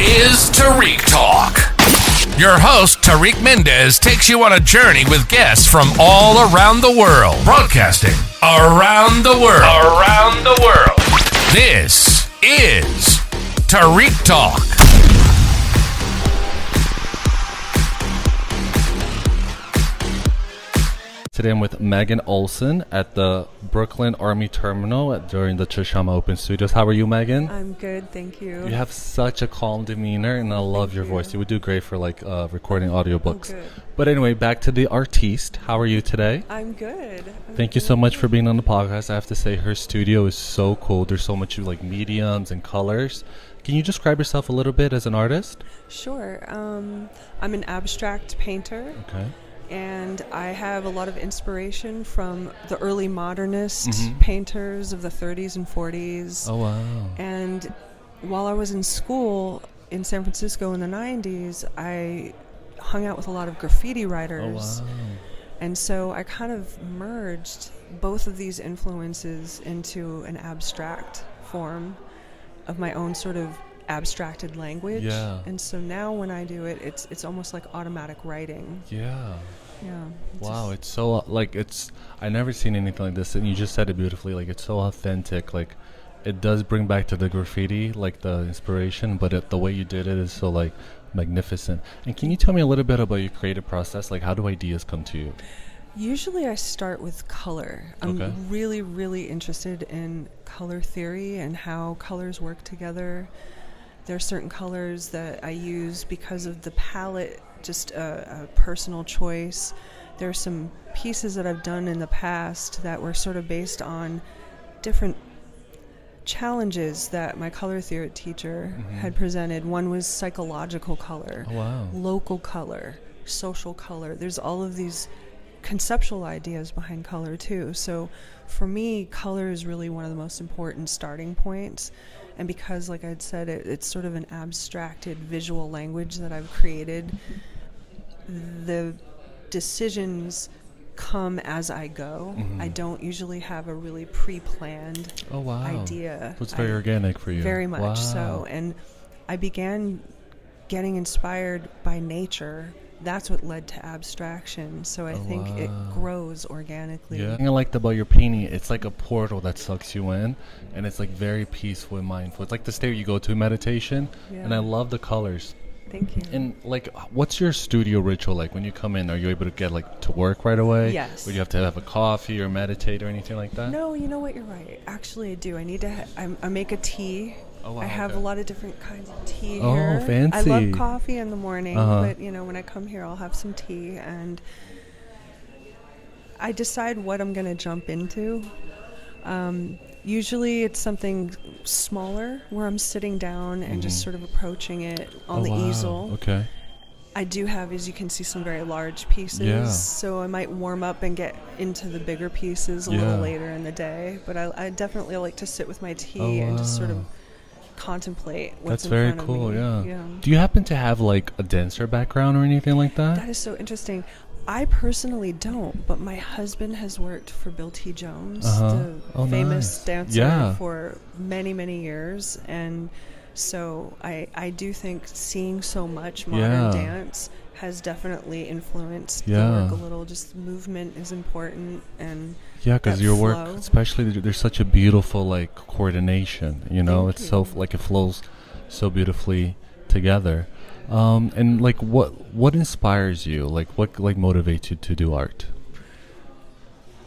is Tarik Talk. Your host, Tarik Mendes, takes you on a journey with guests from all around the world. Broadcasting around the world. Around the world. This is Tarik Talk. Today I'm with Megan Olson at the Brooklyn Army Terminal during the CHASHAMA Open Studios. How are you, Megan? I'm good, thank you. You have such a calm demeanor, and I love your voice. You would do great for recording audiobooks. Good. But anyway, back to the artiste. How are you today? I'm good. Thank you so much for being on the podcast. I have to say, her studio is so cool. There's so much mediums and colors. Can you describe yourself a little bit as an artist? Sure. I'm an abstract painter. Okay. And I have a lot of inspiration from the early modernist painters of the 30s and 40s. Oh, wow. And while I was in school in San Francisco in the 90s, I hung out with a lot of graffiti writers. Oh, wow. And so I kind of merged both of these influences into an abstract form of my own sort of abstracted language. Yeah. And so now when I do it, it's almost like automatic writing. Yeah. Yeah. Wow, it's so I've never seen anything like this, and you just said it beautifully. It's so authentic. It does bring back to the graffiti, the inspiration, but the way you did it is so magnificent. And can you tell me a little bit about your creative process? How do ideas come to you? Usually I start with color. I'm really, really interested in color theory and how colors work together. There are certain colors that I use because of the palette, just a personal choice. There are some pieces that I've done in the past that were sort of based on different challenges that my color theory teacher had presented. One was psychological color, local color, social color. There's all of these conceptual ideas behind color too. So for me, color is really one of the most important starting points. And because, like I'd said, it's sort of an abstracted visual language that I've created, the decisions come as I go. I don't usually have a really pre-planned idea. So it's very organic for you. Very much so. And I began getting inspired by nature. That's what led to abstraction. So I think it grows organically. Yeah. The thing I liked about your painting, it's like a portal that sucks you in, and it's very peaceful and mindful. It's like the state you go to meditation, and I love the colors. Thank you. And what's your studio ritual like when you come in? Are you able to get to work right away? Yes. Or do you have to have a coffee or meditate or anything like that? No, you know what? You're right. Actually, I do. I need to. I make a tea. Oh, wow, I have a lot of different kinds of tea here. Oh, fancy. I love coffee in the morning, but when I come here, I'll have some tea, and I decide what I'm going to jump into. Usually it's something smaller where I'm sitting down and just sort of approaching it on the easel. Okay. I do have, as you can see, some very large pieces, so I might warm up and get into the bigger pieces a little later in the day, but I definitely like to sit with my tea and just sort of contemplate what's in front of me. That's very cool, yeah. Do you happen to have a dancer background or anything like that? That is so interesting. I personally don't, but my husband has worked for Bill T. Jones, the famous dancer, for many, many years. And so I do think seeing so much modern dance has definitely influenced the work a little. Just movement is important. And because your work, especially, there's such a beautiful coordination, it's so it flows so beautifully together. And what inspires you? What motivates you to do art?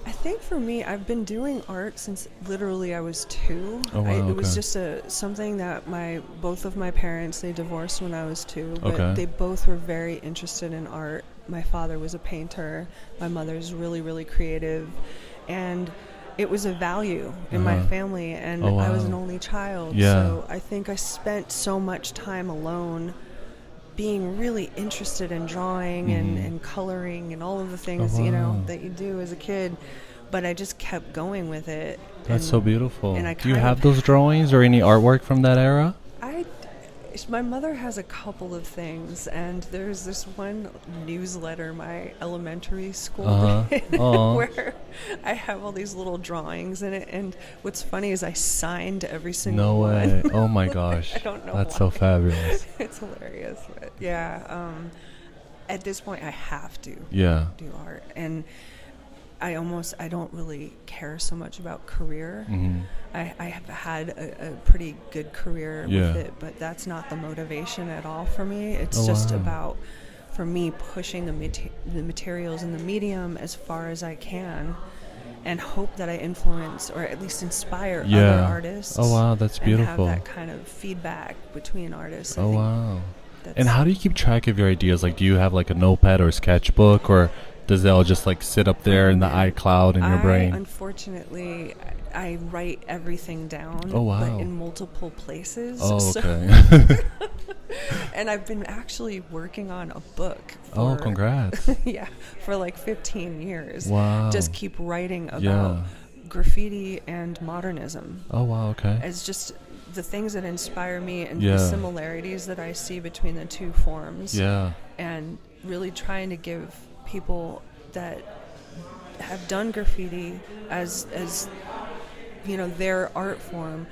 I think for me, I've been doing art since literally I was 2. It was just something that both of my parents, they divorced when I was 2, but they both were very interested in art. My father was a painter. My mother's really, really creative, and it was a value in my family. And I was an only child, so I think I spent so much time alone, being really interested in drawing and coloring and all of the things that you do as a kid, but I just kept going with it. That's so beautiful. And do you have those drawings or any artwork from that era? My mother has a couple of things, and there's this one newsletter my elementary school did where I have all these little drawings in it, and what's funny is I signed every single one. No way. Oh my gosh. I don't know That's why. so fabulous. It's hilarious. But yeah, at this point, I have to do art. And I don't really care so much about career. I have had a pretty good career with it, but that's not the motivation at all for me. It's just about, for me, pushing the materials and the medium as far as I can, and hope that I influence or at least inspire other artists. Oh wow, that's beautiful. And have that kind of feedback between artists. Oh wow. And how do you keep track of your ideas? Like, do you have like a notepad or a sketchbook, or does it all just like sit up there in the iCloud in your brain? Unfortunately, I write everything down, but in multiple places. Oh, okay. And I've been actually working on a book. Congrats. For like 15 years. Wow. Just keep writing about graffiti and modernism. Oh, wow, okay. It's just the things that inspire me and the similarities that I see between the two forms. Yeah. And really trying to give people that have done graffiti as their art form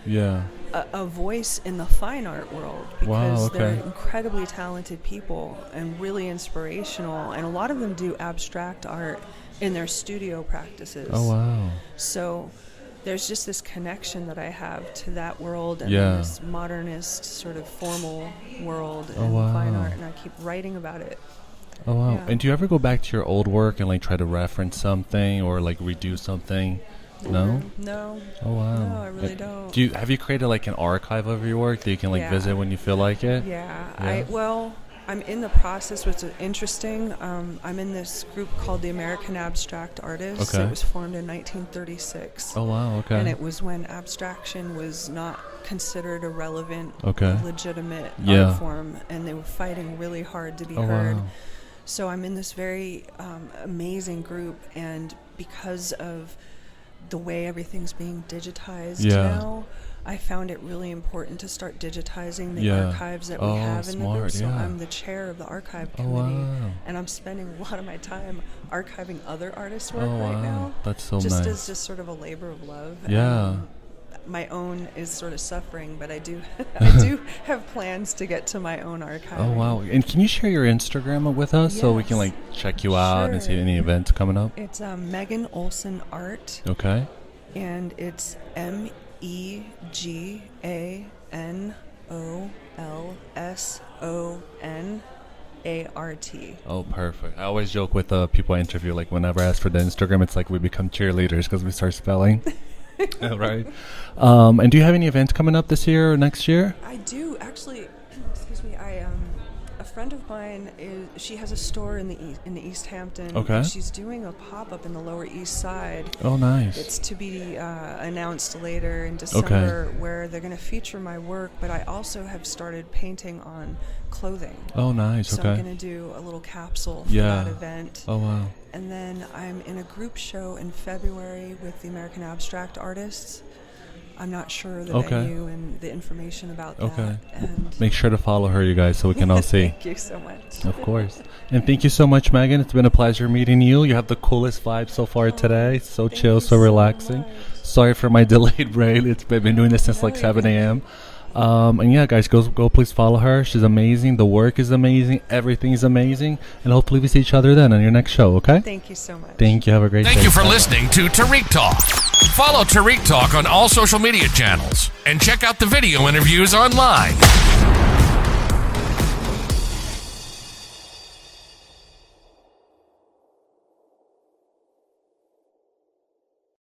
a voice in the fine art world, because they're incredibly talented people and really inspirational, and a lot of them do abstract art in their studio practices. So there's just this connection that I have to that world and this modernist sort of formal world and fine art, and I keep writing about it. Oh wow. And do you ever go back to your old work and like try to reference something or like redo something? No? No. Oh wow. No, I really don't. Have you created like an archive of your work that you can like visit when you feel like it? I'm in the process, which is interesting. I'm in this group called the American Abstract Artists. It was formed in 1936. Oh wow, okay. And it was when abstraction was not considered a relevant, legitimate art form, and they were fighting really hard to be heard. Wow. So I'm in this very amazing group, and because of the way everything's being digitized now, I found it really important to start digitizing the archives that we have in the group. So I'm the chair of the archive committee, and I'm spending a lot of my time archiving other artists' work right now. That's so just nice. As just sort of a labor of love. My own is sort of suffering, but I do have plans to get to my own archive. Oh wow! And can you share your Instagram with us so we can like check you out and see any events coming up? It's Megan Olson Art. Okay. And it's MEGANOLSONART. Oh, perfect. I always joke with people I interview, like whenever I ask for the Instagram, it's like we become cheerleaders because we start spelling. Right. And do you have any events coming up this year or next year? I do, actually. Excuse me. A friend of mine she has a store in the East Hampton. Okay. And she's doing a pop-up in the Lower East Side. Oh, nice. It's to be announced later in December, where they're going to feature my work, but I also have started painting on clothing. Oh, nice. So I'm going to do a little capsule for that event. Oh, wow. And then I'm in a group show in February with the American Abstract Artists. I'm not sure the venue and the information about that. And make sure to follow her, you guys, so we can all see. Thank you so much. Of course. And thank you so much, Megan. It's been a pleasure meeting you. You have the coolest vibe so far today. So chill, so relaxing. Sorry for my delayed brain. I've been doing this since like 7 a.m. And yeah, guys, go please follow her. She's amazing. The work is amazing. Everything is amazing. And hopefully we see each other then on your next show, okay? Thank you so much. Thank you. Have a great day. Thank you for listening to Tarik Talk. Follow Tarik Talk on all social media channels and check out the video interviews online.